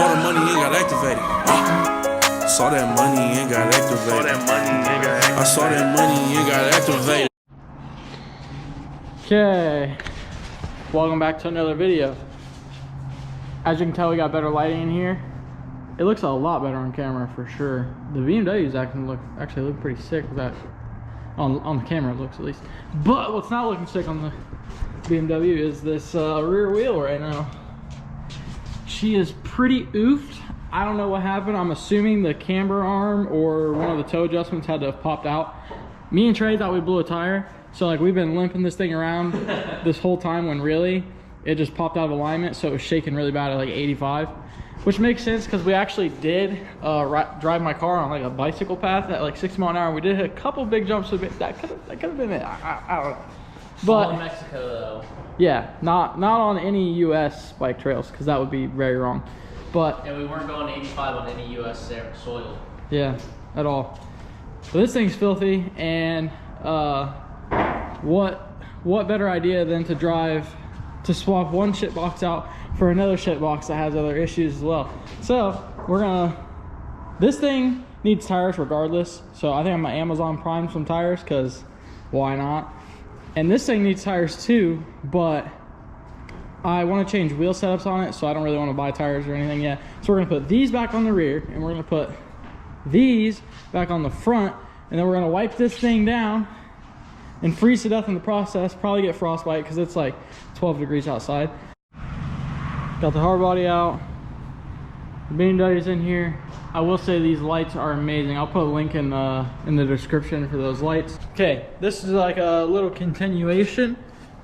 Saw the money and got activated. Saw that money and got activated. I saw that money and got activated. Okay, welcome back to another video. As you can tell, we got better lighting in here. It looks a lot better on camera for sure. The BMW's actually look pretty sick with that. On the camera it looks, at least. But what's not looking sick on the BMW is this rear wheel right now. She is pretty oofed. I don't know what happened. I'm assuming the camber arm or one of the toe adjustments had to have popped out. Me and Trey thought we blew a tire, so like we've been limping this thing around this whole time when really it just popped out of alignment, so it was shaking really bad at like 85, which makes sense because we actually did drive my car on like a bicycle path at like 60 miles an hour. We did hit a couple big jumps. That could have been it. I don't know. But all in Mexico though. Yeah, not on any U.S. bike trails because that would be very wrong. But and we weren't going 85 on any U.S. soil. Yeah, at all. But this thing's filthy, and what better idea than to swap one shit box out for another shit box that has other issues as well. So this thing needs tires regardless. So I think I'm gonna Amazon Prime some tires because why not? And this thing needs tires too, but I want to change wheel setups on it, so I don't really want to buy tires or anything yet. So we're gonna put these back on the rear, and we're gonna put these back on the front, and then we're gonna wipe this thing down and freeze to death in the process. Probably get frostbite because it's like 12 degrees outside. Got the hard body out. The BMW's in here. I will say these lights are amazing. I'll put a link in the description for those lights. Okay, this is like a little continuation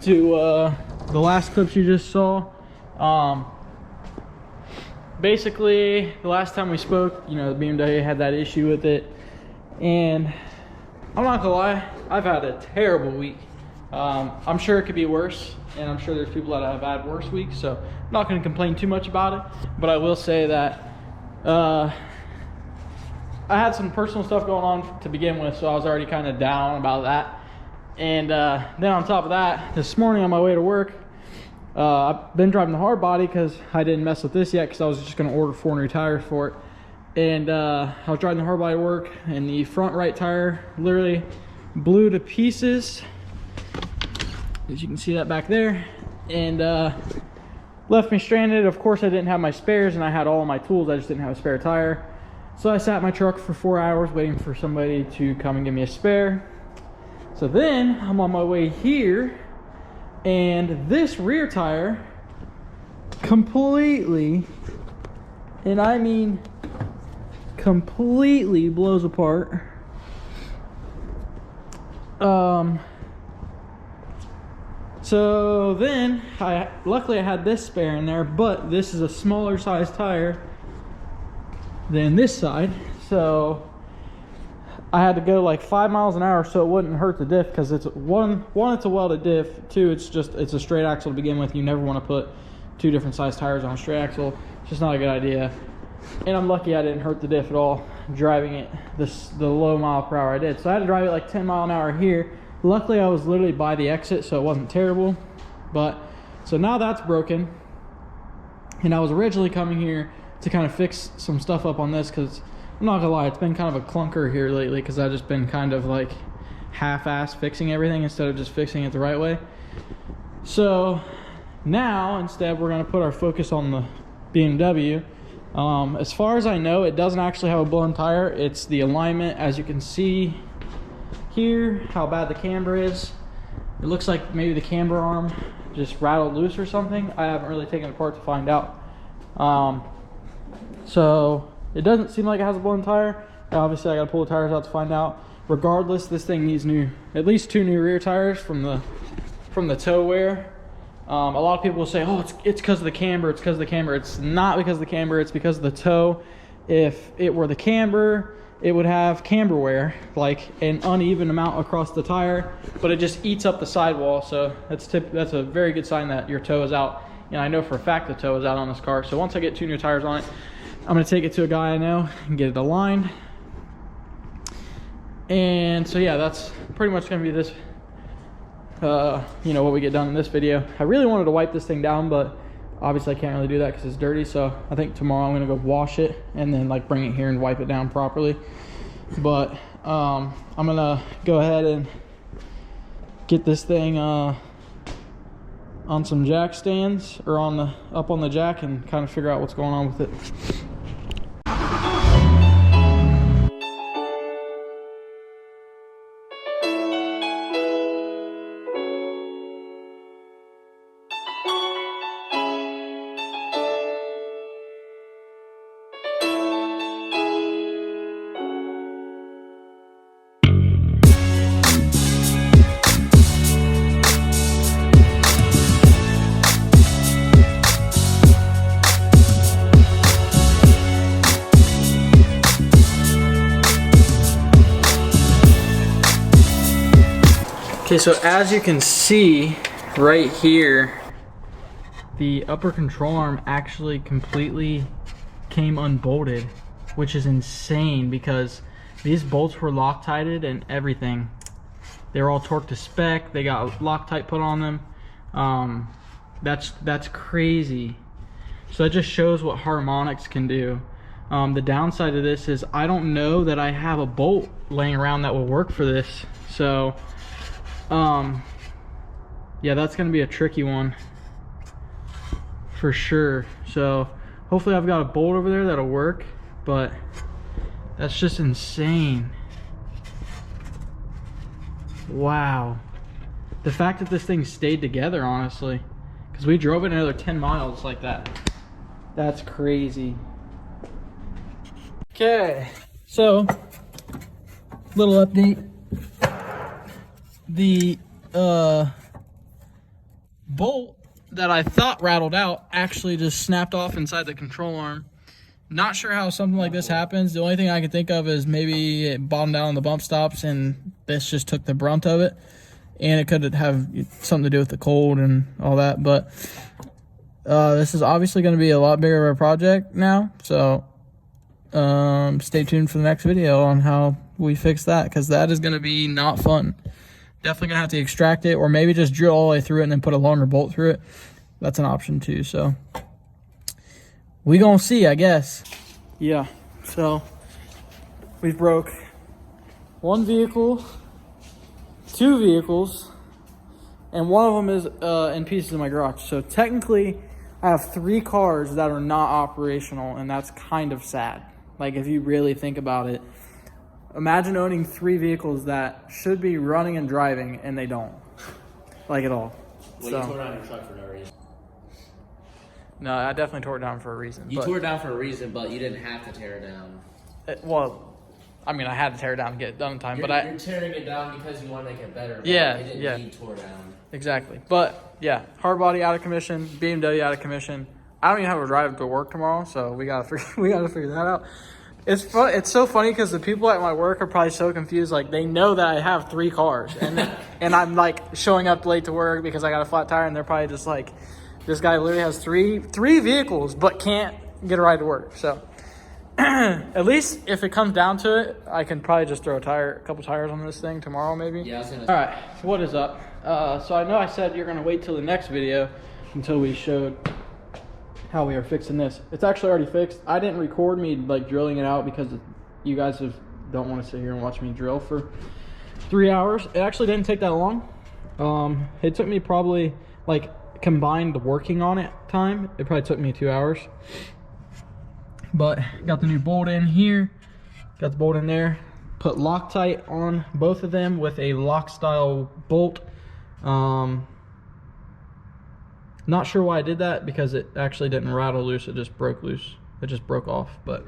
to the last clips you just saw. Basically, the last time we spoke, you know, the BMW had that issue with it, and I'm not gonna lie, I've had a terrible week. I'm sure it could be worse, and I'm sure there's people that have had worse weeks, so I'm not gonna complain too much about it. But I will say that I had some personal stuff going on to begin with, so I was already kind of down about that. And then on top of that, this morning on my way to work, I've been driving the hard body because I didn't mess with this yet because I was just going to order 4 new tires for it. And I was driving the hard body to work, and the front right tire literally blew to pieces, as you can see that back there, and left me stranded. Of course I didn't have my spares, and I had all of my tools, I just didn't have a spare tire. So I sat in my truck for 4 hours waiting for somebody to come and give me a spare. So then I'm on my way here, and this rear tire completely, and I mean completely, blows apart. So then luckily I had this spare in there, but this is a smaller size tire than this side, so I had to go like 5 miles an hour so it wouldn't hurt the diff, because it's one it's a welded diff, two it's a straight axle to begin with. You never want to put 2 different size tires on a straight axle. It's just not a good idea. And I'm lucky I didn't hurt the diff at all driving it the low mile per hour I did. So I had to drive it like 10 miles an hour here. Luckily I was literally by the exit, so it wasn't terrible. But so now that's broken, and I was originally coming here to kind of fix some stuff up on this, because I'm not gonna lie, it's been kind of a clunker here lately because I've just been kind of like half-ass fixing everything instead of just fixing it the right way. So now instead we're gonna put our focus on the BMW. As far as I know, it doesn't actually have a blown tire. It's the alignment, as you can see here, how bad the camber is. It looks like maybe the camber arm just rattled loose or something. I haven't really taken it apart to find out. So it doesn't seem like it has a blown tire. Obviously I gotta pull the tires out to find out. Regardless, this thing needs at least 2 new rear tires from the toe wear. A lot of people will say, oh, it's because of the camber, it's because of the camber. It's not because of the camber, it's because of the toe. If it were the camber, it would have camber wear, like an uneven amount across the tire, but it just eats up the sidewall. So that's a very good sign that your toe is out. And I know for a fact the toe is out on this car. So once I get 2 new tires on it, I'm gonna take it to a guy I know and get it aligned. And so yeah, that's pretty much gonna be this, you know, what we get done in this video. I really wanted to wipe this thing down, but Obviously I can't really do that because it's dirty, so I think tomorrow I'm gonna go wash it and then like bring it here and wipe it down properly. But I'm gonna go ahead and get this thing on some jack stands, or up on the jack, and kind of figure out what's going on with it. Okay, so as you can see right here, the upper control arm actually completely came unbolted, which is insane because these bolts were Loctited and everything. They were all torqued to spec. They got Loctite put on them. That's crazy. So that just shows what harmonics can do. The downside of this is I don't know that I have a bolt laying around that will work for this. So yeah, that's gonna be a tricky one for sure. So hopefully I've got a bolt over there that'll work, but that's just insane. Wow. The fact that this thing stayed together, honestly, because we drove it another 10 miles like that. That's crazy. Okay, so little update. The bolt that I thought rattled out actually just snapped off inside the control arm. Not sure how something like this happens. The only thing I can think of is maybe it bottomed out on the bump stops and this just took the brunt of it. And it could have something to do with the cold and all that. But this is obviously going to be a lot bigger of a project now. So stay tuned for the next video on how we fix that, because that is going to be not fun. Definitely gonna have to extract it, or maybe just drill all the way through it and then put a longer bolt through it. That's an option too, so we gonna see, I guess. Yeah, so we broke one vehicle, two vehicles, and one of them is in pieces in my garage. So technically I have 3 cars that are not operational, and that's kind of sad. Like, if you really think about it, imagine owning 3 vehicles that should be running and driving, and they don't, like, at all. Well, you tore down your truck for no reason. No, I definitely tore it down for a reason. You tore it down for a reason, but you didn't have to tear it down. Well, I mean, I had to tear it down to get it done in time, You're tearing it down because you want to make it better. Yeah, it didn't need tore down. Exactly. But yeah, hard body out of commission, BMW out of commission. I don't even have a drive to work tomorrow, so we gotta figure that out. It's fun. It's so funny because the people at my work are probably so confused. Like, they know that I have 3 cars, and and I'm like showing up late to work because I got a flat tire, and they're probably just like, this guy literally has three vehicles but can't get a ride to work. So at least if it comes down to it, I can probably just throw a couple tires on this thing tomorrow, maybe. Yeah, I was gonna. All right, what is up? So I know I said you're gonna wait till the next video until we showed how we are fixing this. It's actually already fixed. I didn't record me like drilling it out because you guys don't want to sit here and watch me drill for 3 hours. It actually didn't take that long. It took me probably, like, combined working on it time, it probably took me 2 hours. But got the new bolt in here, got the bolt in there, put Loctite on both of them with a lock style bolt. Not sure why I did that, because it actually didn't rattle loose, it just broke loose. It just broke off, but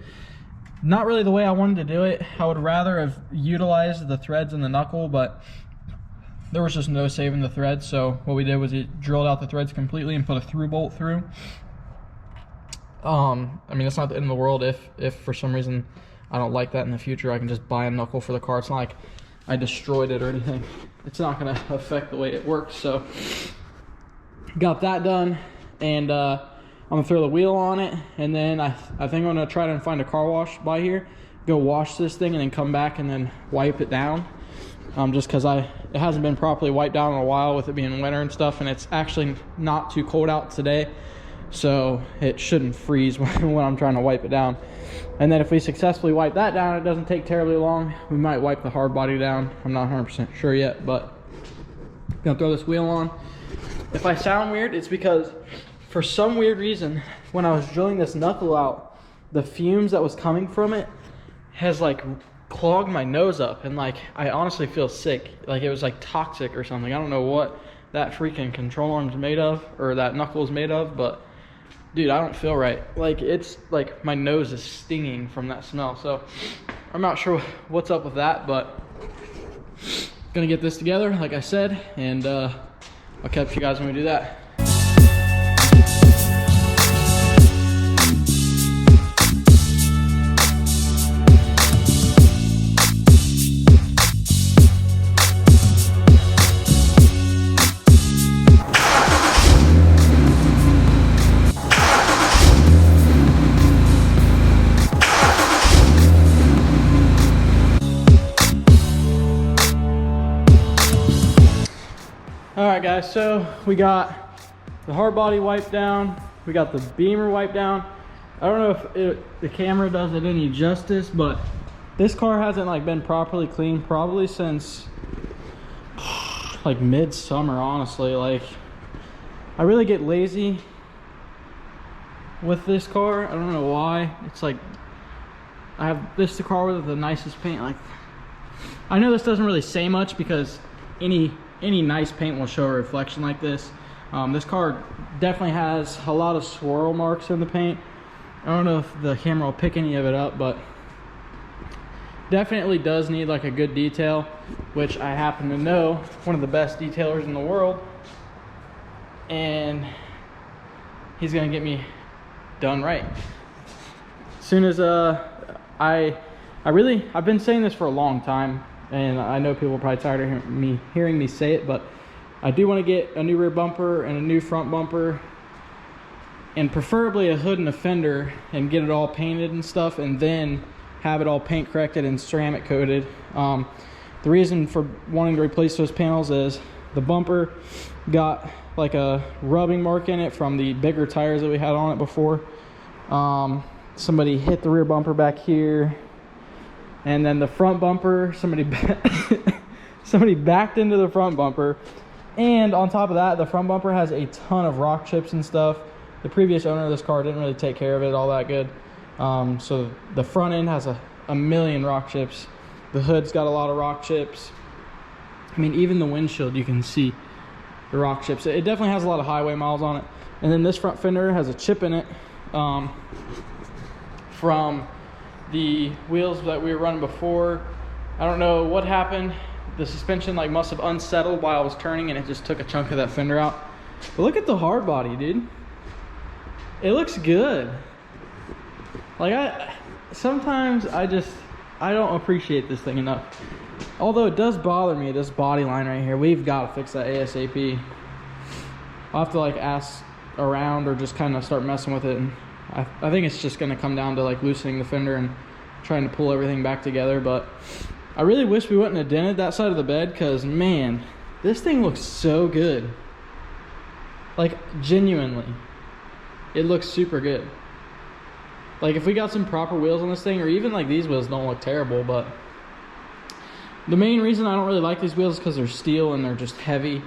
not really the way I wanted to do it. I would rather have utilized the threads in the knuckle, but there was just no saving the threads. So what we did was we drilled out the threads completely and put a through bolt through. I mean, it's not the end of the world. If for some reason I don't like that in the future, I can just buy a knuckle for the car. It's not like I destroyed it or anything. It's not gonna affect the way it works. So got that done, and I'm gonna throw the wheel on it, and then I think I'm gonna try to find a car wash by here, go wash this thing, and then come back and then wipe it down. Just because it hasn't been properly wiped down in a while with it being winter and stuff, and it's actually not too cold out today. so it shouldn't freeze when I'm trying to wipe it down. And then if we successfully wipe that down, it doesn't take terribly long. We might wipe the hard body down. I'm not 100% sure yet, but I'm gonna throw this wheel on. If I sound weird, it's because for some weird reason, when I was drilling this knuckle out, the fumes that was coming from it has like clogged my nose up, and like I honestly feel sick. Like it was like toxic or something. I don't know what that freaking control arm's made of, or that knuckle's made of, but dude, I don't feel right. Like it's like my nose is stinging from that smell. So I'm not sure what's up with that, but gonna get this together like I said, and I'll catch you guys when we do that. Alright guys, so we got the hard body wiped down, we got the Beamer wiped down. I don't know if the camera does it any justice, but this car hasn't like been properly cleaned probably since like midsummer, honestly. Like I really get lazy with this car. I don't know why. It's like I have this the car with the nicest paint. Like I know this doesn't really say much because any nice paint will show a reflection like this. This car definitely has a lot of swirl marks in the paint. I don't know if the camera will pick any of it up, but definitely does need like a good detail, which I happen to know one of the best detailers in the world, and he's gonna get me done right. As soon as I've been saying this for a long time, and I know people are probably tired of hearing me say it, but I do want to get a new rear bumper and a new front bumper, and preferably a hood and a fender, and get it all painted and stuff, and then have it all paint corrected and ceramic coated. The reason for wanting to replace those panels is the bumper got like a rubbing mark in it from the bigger tires that we had on it before. Somebody hit the rear bumper back here. And then the front bumper, somebody backed into the front bumper. And on top of that, the front bumper has a ton of rock chips and stuff. The previous owner of this car didn't really take care of it all that good. So the front end has a million rock chips. The hood's got a lot of rock chips. I mean, even the windshield, you can see the rock chips. It definitely has a lot of highway miles on it. And then this front fender has a chip in it from the wheels that we were running before. I don't know what happened. The suspension like must have unsettled while I was turning, and it just took a chunk of that fender out. But look at the hard body, dude. It looks good. Like sometimes I don't appreciate this thing enough. Although it does bother me, this body line right here. We've got to fix that ASAP. I'll have to like ask around or just kind of start messing with it, and I think it's just going to come down to like loosening the fender and trying to pull everything back together. But I really wish we wouldn't have dented that side of the bed, because man, this thing looks so good. Like genuinely, it looks super good. Like if we got some proper wheels on this thing, or even like these wheels don't look terrible, but the main reason I don't really like these wheels is because they're steel and they're just heavy.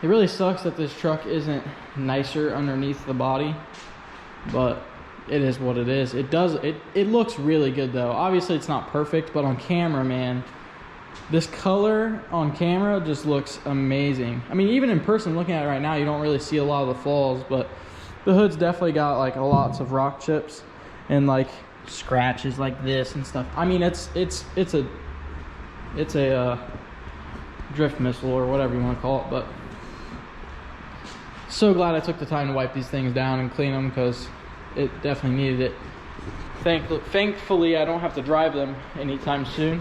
It really sucks that this truck isn't nicer underneath the body, but it is what it is. It looks really good though. Obviously it's not perfect, but on camera, man, this color on camera just looks amazing. I mean, even in person looking at it right now, you don't really see a lot of the flaws, but the hood's definitely got like lots of rock chips and like scratches like this and stuff. I mean, it's a drift missile or whatever you want to call it, but so glad I took the time to wipe these things down and clean them, because it definitely needed it. Thankfully, I don't have to drive them anytime soon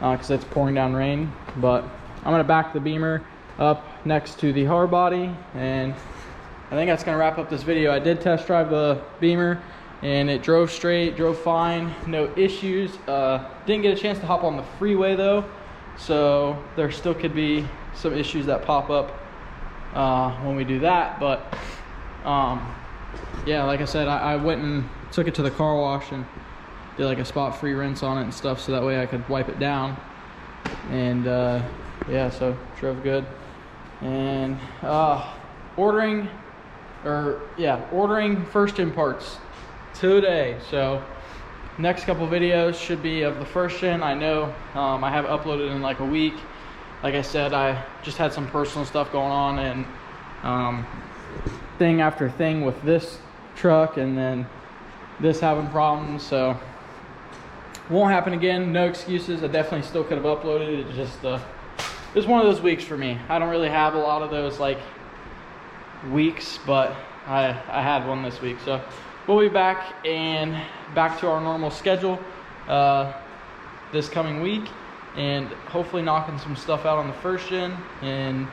because it's pouring down rain. But I'm going to back the Beamer up next to the hard body, and I think that's going to wrap up this video. I did test drive the Beamer, and it drove straight, drove fine, no issues. Didn't get a chance to hop on the freeway though, so there still could be some issues that pop up when we do that. But Yeah, like I said, I went and took it to the car wash and did like a spot free rinse on it and stuff, so that way I could wipe it down. And yeah, so drove good. And ordering first gen parts today. So next couple videos should be of the first gen. I know I have uploaded in like a week. Like I said, I just had some personal stuff going on, and thing after thing with this truck, and then this having problems, so won't happen again. No excuses. I definitely still could have uploaded it. Just it's one of those weeks for me. I don't really have a lot of those like weeks, but I had one this week, so we'll be back to our normal schedule this coming week, and hopefully knocking some stuff out on the first gen and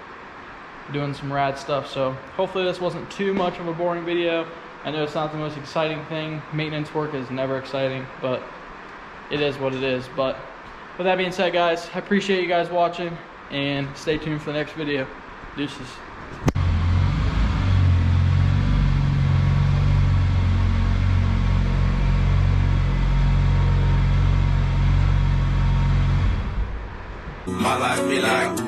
doing some rad stuff. So hopefully this wasn't too much of a boring video. I know it's not the most exciting thing. Maintenance work is never exciting, but it is what it is. But with that being said, guys, I appreciate you guys watching, and stay tuned for the next video. Deuces. My life be like